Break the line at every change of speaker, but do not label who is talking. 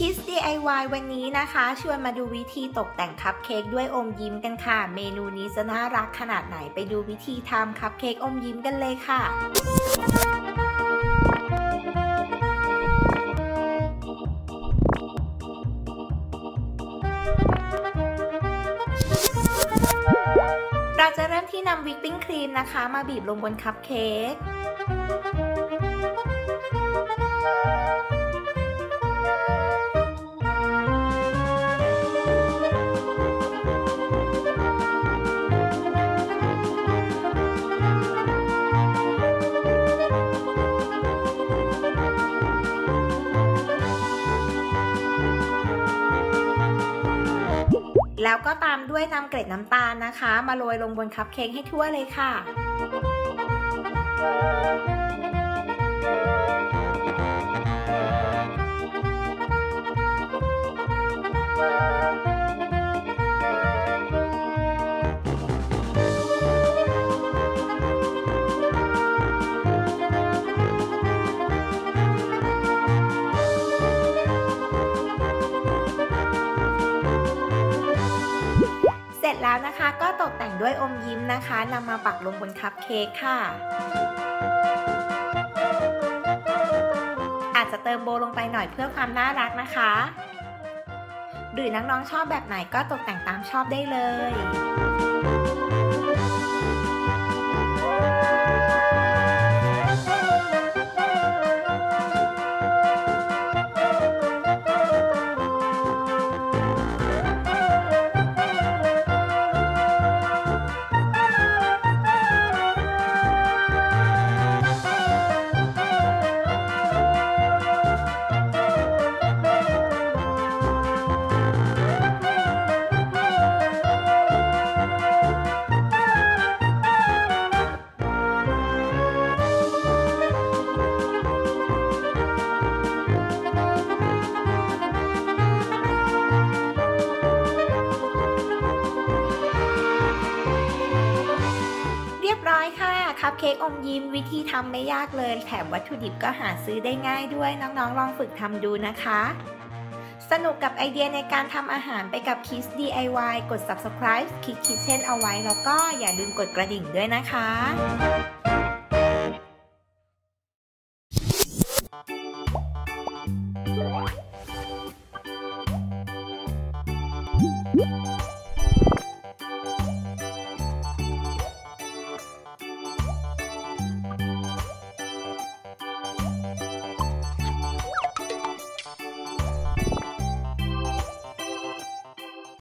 Kids DIY วันนี้นะคะชวนมาดูวิธีตกแต่งคัพเค้กด้วยอมยิ้มกันค่ะเมนูนี้จะน่ารักขนาดไหนไปดูวิธีทำคัพเค้กอมยิ้มกันเลยค่ะเราจะเริ่มที่นำวิปปิ้งครีมนะคะมาบีบลงบนคัพเค้กแล้วก็ตามด้วยนำเกล็ดน้ำตาลนะคะมาโรยลงบนคัพเค้กให้ทั่วเลยค่ะเสร็จแล้วนะคะก็ตกแต่งด้วยอมยิ้มนะคะนำมาปักลงบนคัพเค้กค่ะอาจจะเติมโบลงไปหน่อยเพื่อความน่ารักนะคะหรือน้องๆชอบแบบไหนก็ตกแต่งตามชอบได้เลยเรียบร้อยค่ะคัพเค้กอมยิ้มวิธีทำไม่ยากเลยแถมวัตถุดิบก็หาซื้อได้ง่ายด้วยน้องๆลองฝึกทำดูนะคะสนุกกับไอเดียในการทำอาหารไปกับ Kids DIY กด Subscribe Kids Kitchen เอาไว้แล้วก็อย่าลืมกดกระดิ่งด้วยนะคะ